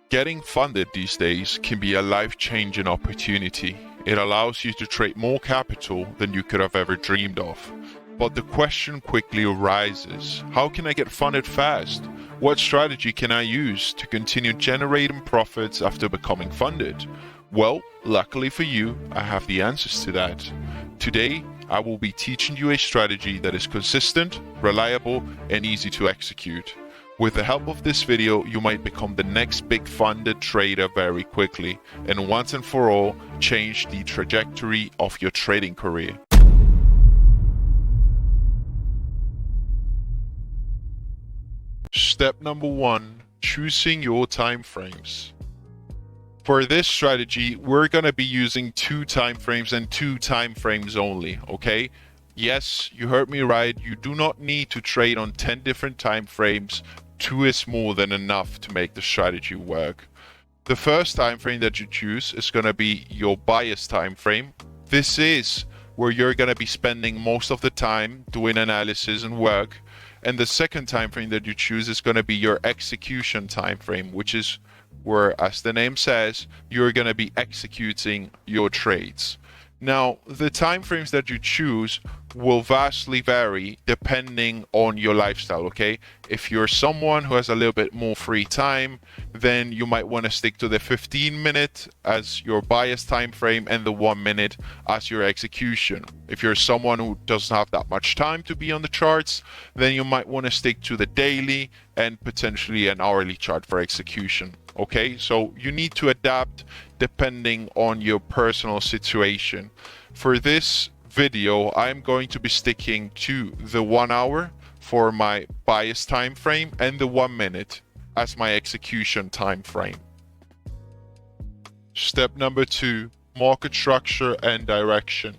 Getting funded these days can be a life-changing opportunity. It allows you to trade more capital than you could have ever dreamed of. But the question quickly arises, how can I get funded fast? What strategy can I use to continue generating profits after becoming funded? Well, luckily for you, I have the answers to that. Today, I will be teaching you a strategy that is consistent, reliable, and easy to execute. With the help of this video, you might become the next big funded trader very quickly, and once and for all, change the trajectory of your trading career. Step number 1, choosing your time frames. For this strategy, we're going to be using 2 time frames and 2 time frames only, okay? Yes, you heard me right. You do not need to trade on 10 different time frames. 2 is more than enough to make the strategy work. The first time frame that you choose is going to be your bias time frame. This is where you're going to be spending most of the time doing analysis and work. And the second time frame that you choose is going to be your execution time frame, which is where, as the name says, you're going to be executing your trades. Now, the time frames that you choose will vastly vary depending on your lifestyle, okay? If you're someone who has a little bit more free time, then you might want to stick to the 15-minute as your bias time frame and the 1 minute as your execution. If you're someone who doesn't have that much time to be on the charts, then you might want to stick to the daily and potentially an hourly chart for execution. Okay, so you need to adapt depending on your personal situation. For this video, I'm going to be sticking to the 1 hour for my bias time frame and the 1 minute as my execution time frame. Step number 2, market structure and direction.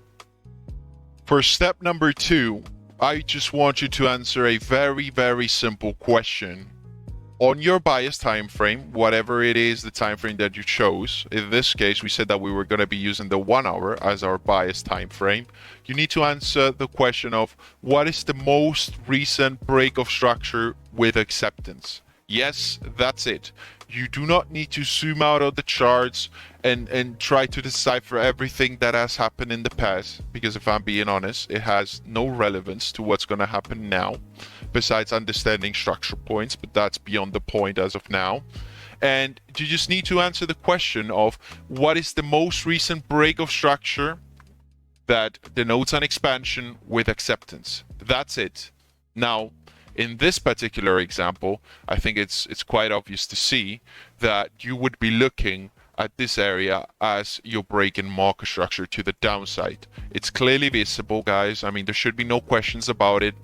For step number 2, I just want you to answer a very simple question. On your bias time frame, whatever it is, the time frame that you chose, in this case we said that we were going to be using the 1 hour as our bias time frame, you need to answer the question of what is the most recent break of structure with acceptance. Yes, that's it. You do not need to zoom out of the charts and try to decipher everything that has happened in the past, because if I'm being honest, it has no relevance to what's going to happen now, besides understanding structure points, but that's beyond the point as of now. And you just need to answer the question of what is the most recent break of structure that denotes an expansion with acceptance. That's it. Now, in this particular example, I think it's quite obvious to see that you would be looking at this area as your break in market structure to the downside. It's clearly visible, guys. I mean, there should be no questions about it.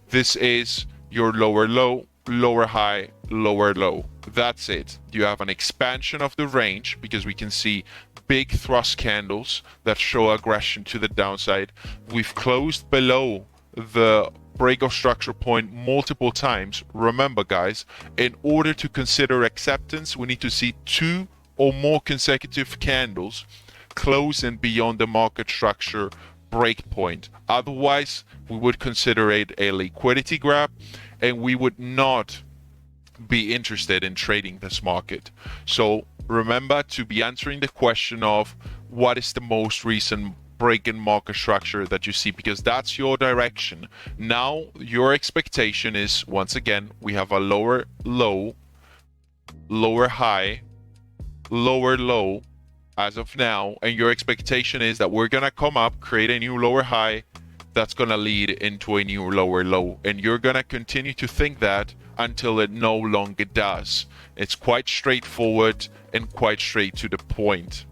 This is your lower low, lower high, lower low. That's it. You have an expansion of the range because we can see big thrust candles that show aggression to the downside. We've closed below the break of structure point multiple times. Remember, guys, in order to consider acceptance, we need to see 2 or more consecutive candles closing beyond the market structure break point. Otherwise, we would consider it a liquidity grab and we would not be interested in trading this market. So remember to be answering the question of what is the most recent break in market structure that you see, because that's your direction. Now your expectation is, once again, we have a lower low, lower high, lower low as of now, and your expectation is that we're gonna come up, create a new lower high that's gonna lead into a new lower low, and you're gonna continue to think that until it no longer does. It's quite straightforward and quite straight to the point.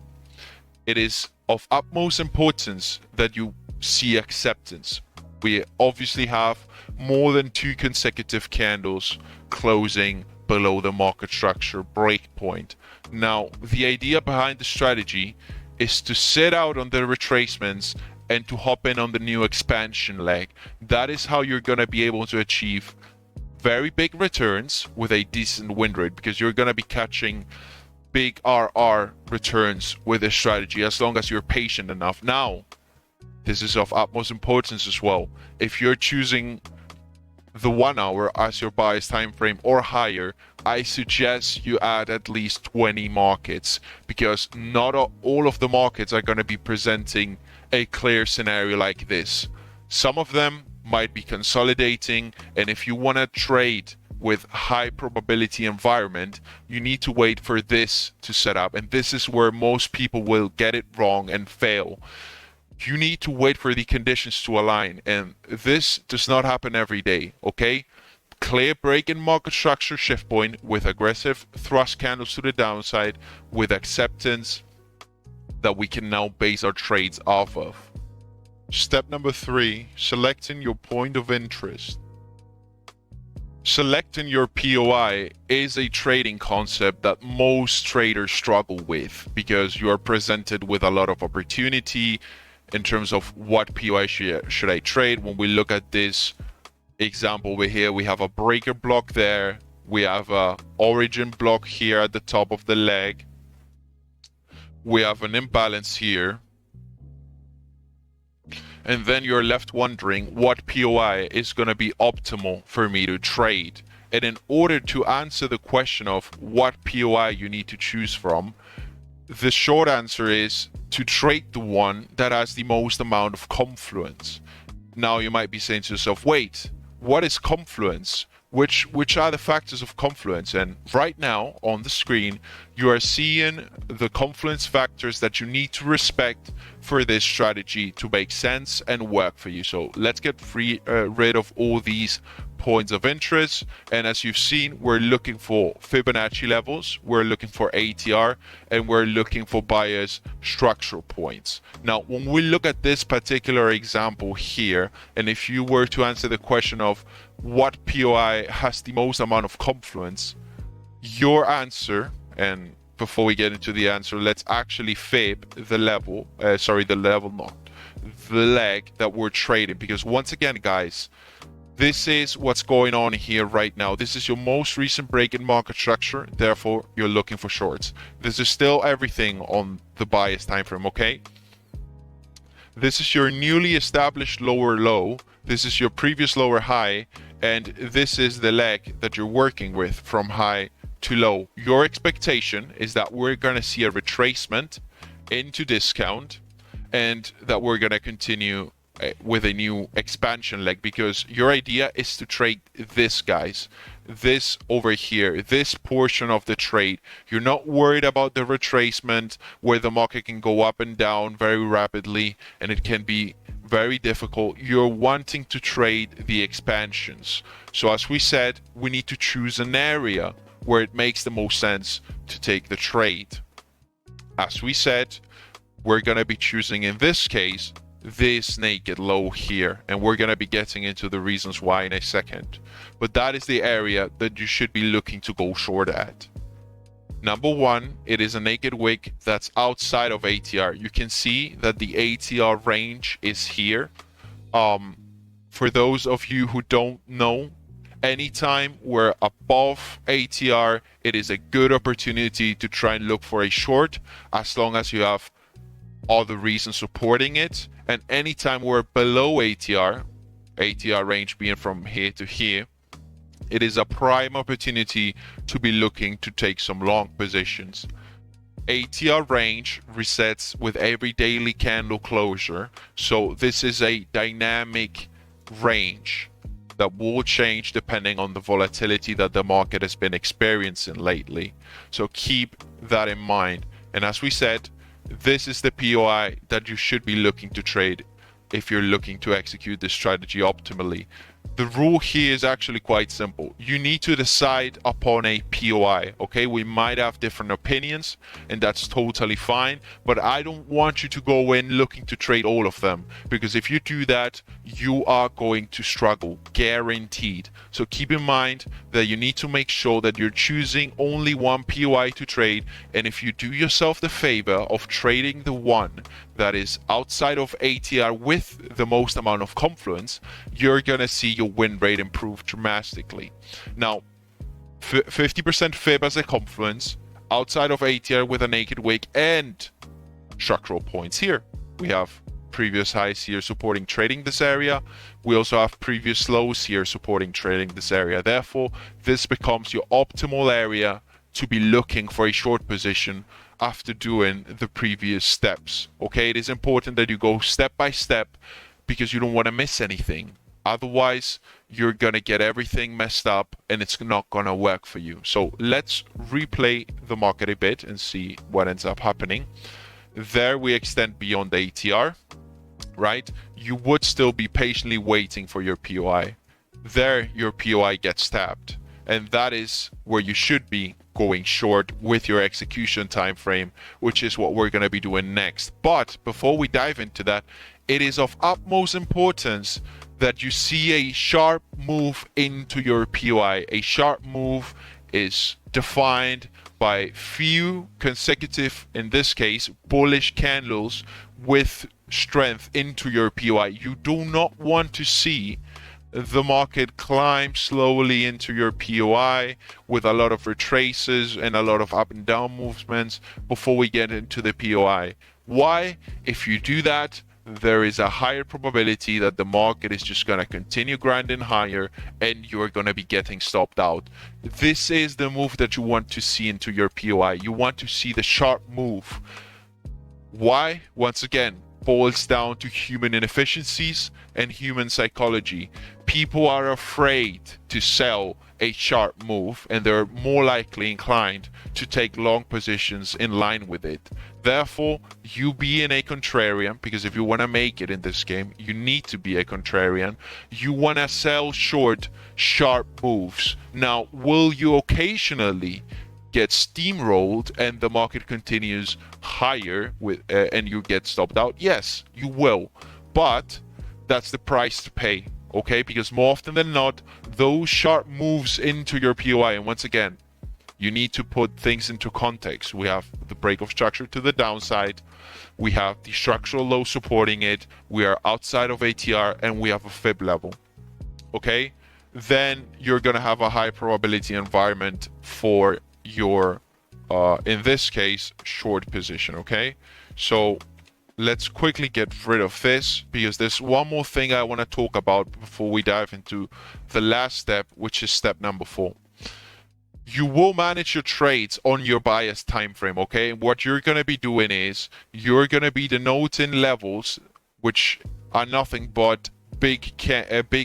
It is of utmost importance that you see acceptance. We obviously have more than 2 consecutive candles closing below the market structure break point. Now, the idea behind the strategy is to sit out on the retracements and to hop in on the new expansion leg. That is how you're going to be able to achieve very big returns with a decent win rate, because you're going to be catching big RR returns with this strategy as long as you're patient enough. Now, this is of utmost importance as well. If you're choosing the 1 hour as your bias time frame or higher, I suggest you add at least 20 markets, because not all of the markets are going to be presenting a clear scenario like this. Some of them might be consolidating, and if you want to trade with high probability environment, you need to wait for this to set up, and this is where most people will get it wrong and fail. You need to wait for the conditions to align, and this does not happen every day, okay? Clear break in market structure shift point with aggressive thrust candles to the downside with acceptance that we can now base our trades off of. Step number 3, selecting your point of interest. Selecting your POI is a trading concept that most traders struggle with, because you are presented with a lot of opportunity in terms of what POI should I trade. When we look at this example over here, we have a breaker block there, we have a origin block here at the top of the leg, we have an imbalance here, and then you're left wondering what POI is going to be optimal for me to trade. And in order to answer the question of what POI you need to choose from, the short answer is to trade the one that has the most amount of confluence. Now you might be saying to yourself, wait, what is confluence? Which are the factors of confluence? And right now on the screen, you are seeing the confluence factors that you need to respect for this strategy to make sense and work for you. So let's get rid of all these points of interest. And as you've seen, we're looking for Fibonacci levels, we're looking for ATR, and we're looking for bias structural points. Now, when we look at this particular example here, and if you were to answer the question of what POI has the most amount of confluence, your answer, and before we get into the answer, let's actually fib the level, the leg that we're trading, because once again, guys, this is what's going on here right now. This is your most recent break in market structure, therefore you're looking for shorts. This is still everything on the bias time frame, okay? This is your newly established lower low, this is your previous lower high, and this is the leg that you're working with from high to low. Your expectation is that we're going to see a retracement into discount, and that we're going to continue with a new expansion leg, because your idea is to trade this, guys, this over here, this portion of the trade. You're not worried about the retracement where the market can go up and down very rapidly and it can be very difficult. You're wanting to trade the expansions. So as we said, we need to choose an area where it makes the most sense to take the trade. As we said, we're going to be choosing, in this case, this naked low here, and we're going to be getting into the reasons why in a second. But that is the area that you should be looking to go short at. Number one, it is a naked wick that's outside of ATR. You can see that the ATR range is here. For those of you who don't know, anytime we're above ATR, it is a good opportunity to try and look for a short, as long as you have all the reasons supporting it. And anytime we're below ATR range being from here to here, it is a prime opportunity to be looking to take some long positions. ATR range resets with every daily candle closure, so this is a dynamic range that will change depending on the volatility that the market has been experiencing lately. So keep that in mind. And as we said, this is the POI that you should be looking to trade if you're looking to execute this strategy optimally. The rule here is actually quite simple. You need to decide upon a POI, okay? We might have different opinions, and that's totally fine, but I don't want you to go in looking to trade all of them, because if you do that, you are going to struggle, guaranteed. So keep in mind that you need to make sure that you're choosing only one POI to trade, and if you do yourself the favor of trading the one that is outside of ATR with the most amount of confluence, you're going to see your win rate improve dramatically. Now, 50% fib as a confluence, outside of ATR with a naked wick and structural points here. We have previous highs here supporting trading this area. We also have previous lows here supporting trading this area. Therefore, this becomes your optimal area to be looking for a short position after doing the previous steps. Okay, it is important that you go step by step because you don't want to miss anything. Otherwise, you're going to get everything messed up and it's not going to work for you. So let's replay the market a bit and see what ends up happening. There we extend beyond the ATR, right? You would still be patiently waiting for your POI. There, your POI gets tapped. And that is where you should be going short with your execution time frame, which is what we're going to be doing next. But before we dive into that, it is of utmost importance that you see a sharp move into your POI. A sharp move is defined by few consecutive, in this case, bullish candles with strength into your POI. You do not want to see the market climb slowly into your POI with a lot of retraces and a lot of up and down movements before we get into the POI. Why? If you do that, there is a higher probability that the market is just going to continue grinding higher and you're going to be getting stopped out. This is the move that you want to see into your POI. You want to see the sharp move. Why? Once again, boils down to human inefficiencies and human psychology. People are afraid to sell a sharp move and they're more likely inclined to take long positions in line with it. Therefore, you being a contrarian, because if you want to make it in this game, you need to be a contrarian. You want to sell short, sharp moves. Now, will you occasionally get steamrolled and the market continues higher with and you get stopped out? Yes, you will, but that's the price to pay, okay? Because more often than not, those sharp moves into your POI, and once again, you need to put things into context. We have the break of structure to the downside, we have the structural low supporting it, we are outside of ATR, and we have a fib level, okay? Then you're gonna have a high probability environment for your in this case short position. Okay, so let's quickly get rid of this because there's one more thing I want to talk about before we dive into the last step, which is step number 4. You will manage your trades on your bias time frame. Okay, what you're going to be doing is you're going to be denoting levels which are nothing but big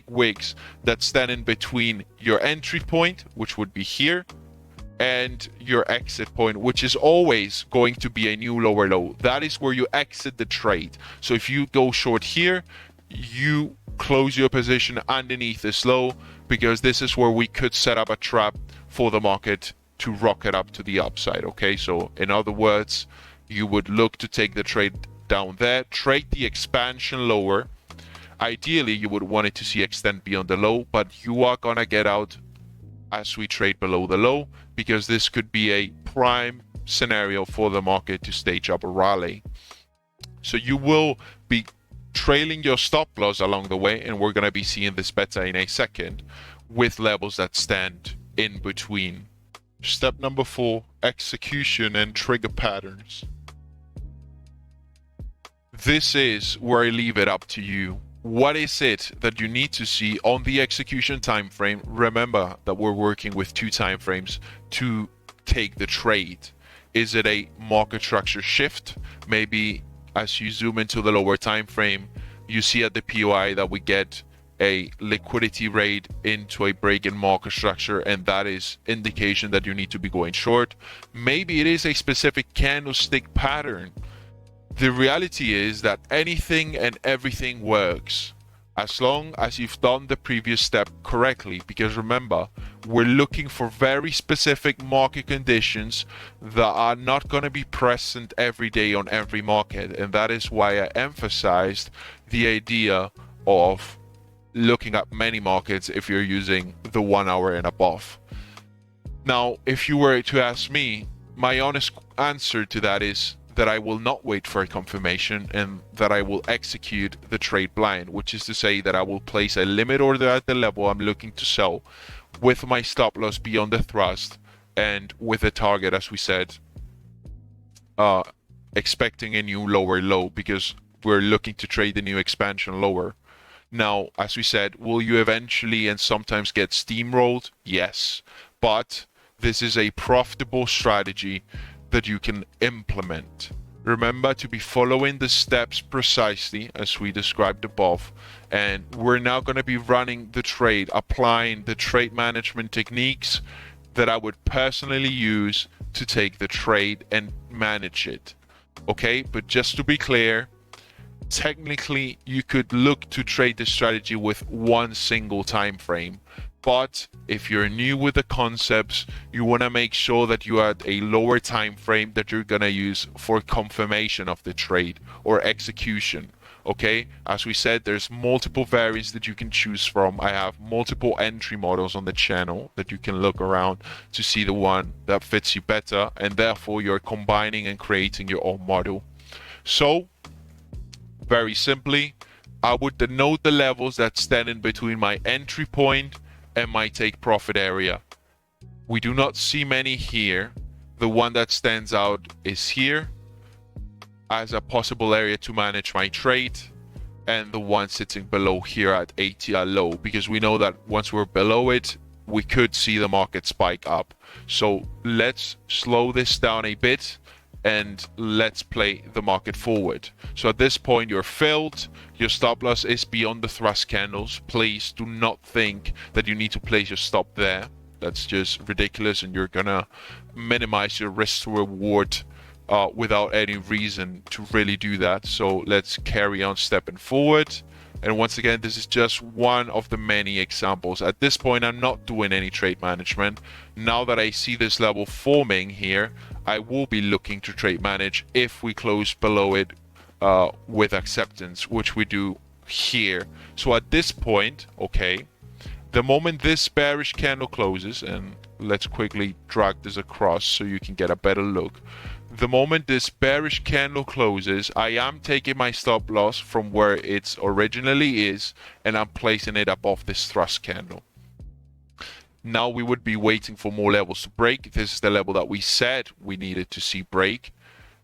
wicks that stand in between your entry point, which would be here, and your exit point, which is always going to be a new lower low. That is where you exit the trade. So if you go short here, you close your position underneath this low, because this is where we could set up a trap for the market to rocket up to the upside. Okay, so in other words, you would look to take the trade down there, trade the expansion lower. Ideally, you would want it to see extend beyond the low, but you are gonna get out as we trade below the low, because this could be a prime scenario for the market to stage up a rally. So you will be trailing your stop loss along the way, and we're going to be seeing this better in a second, with levels that stand in between. Step number 4, execution and trigger patterns. This is where I leave it up to you. What is it that you need to see on the execution time frame? Remember that we're working with 2 time frames to take the trade. Is it a market structure shift? Maybe as you zoom into the lower time frame, you see at the POI that we get a liquidity raid into a break in market structure, and that is indication that you need to be going short. Maybe it is a specific candlestick pattern. The reality is that anything and everything works as long as you've done the previous step correctly, because remember, we're looking for very specific market conditions that are not going to be present every day on every market, and that is why I emphasized the idea of looking at many markets if you're using the 1 hour and above. Now, if you were to ask me, my honest answer to that is that I will not wait for a confirmation and that I will execute the trade blind, which is to say that I will place a limit order at the level I'm looking to sell with my stop loss beyond the thrust and with a target, as we said, expecting a new lower low, because we're looking to trade the new expansion lower. Now, as we said, will you eventually and sometimes get steamrolled? Yes, but this is a profitable strategy that you can implement. Remember to be following the steps precisely as we described above, and we're now going to be running the trade, applying the trade management techniques that I would personally use to take the trade and manage it. Okay, but just to be clear, technically you could look to trade the strategy with one single time frame, but if you're new with the concepts, you want to make sure that you add a lower time frame that you're going to use for confirmation of the trade or execution. Okay, as we said, there's multiple variants that you can choose from. I have multiple entry models on the channel that you can look around to see the one that fits you better, and therefore you're combining and creating your own model. So very simply, I would denote the levels that stand in between my entry point and my take profit area. We do not see many here. The one that stands out is here as a possible area to manage my trade, and the one sitting below here at ATR low, because we know that once we're below it, we could see the market spike up. So let's slow this down a bit and let's play the market forward. So at this point you're filled, your stop loss is beyond the thrust candles. Please do not think that you need to place your stop there. That's just ridiculous, and you're gonna minimize your risk to reward without any reason to really do that. So let's carry on stepping forward. And once again, this is just one of the many examples. At this point, I'm not doing any trade management. Now that I see this level forming here, I will be looking to trade manage if we close below it with acceptance, which we do here. So at this point, okay, the moment this bearish candle closes, and let's quickly drag this across so you can get a better look. The moment this bearish candle closes, I am taking my stop loss from where it originally is, and I'm placing it above this thrust candle. Now we would be waiting for more levels to break. This is the level that we said we needed to see break,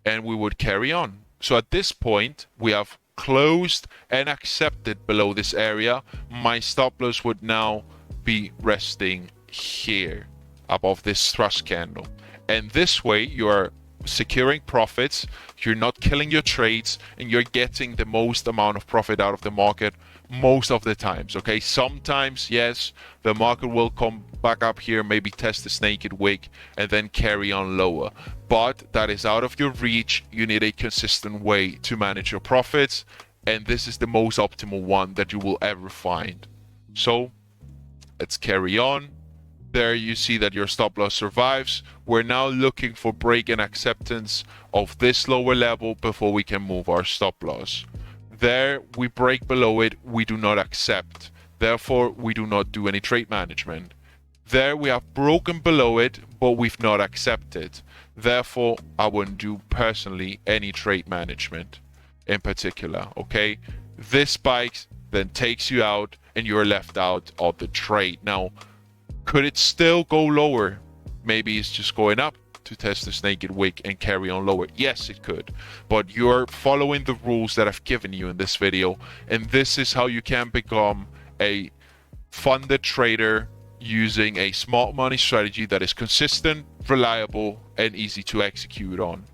and we would carry on. So at this point, we have closed and accepted below this area. My stop loss would now be resting here above this thrust candle, and this way you are securing profits, you're not killing your trades, and you're getting the most amount of profit out of the market most of the times. Okay, sometimes yes, the market will come back up here, maybe test this naked wick and then carry on lower, but that is out of your reach. You need a consistent way to manage your profits, and this is the most optimal one that you will ever find. So let's carry on. There you see that your stop loss survives. We're now looking for break and acceptance of this lower level before we can move our stop loss. There we break below it, we do not accept. Therefore, we do not do any trade management. There we have broken below it, but we've not accepted. Therefore, I wouldn't do personally any trade management in particular. Okay, this spikes, then takes you out, and you're left out of the trade. Now, could it still go lower? Maybe it's just going up to test this naked wick and carry on lower. Yes, it could, but you're following the rules that I've given you in this video, and this is how you can become a funded trader using a smart money strategy that is consistent, reliable, and easy to execute on.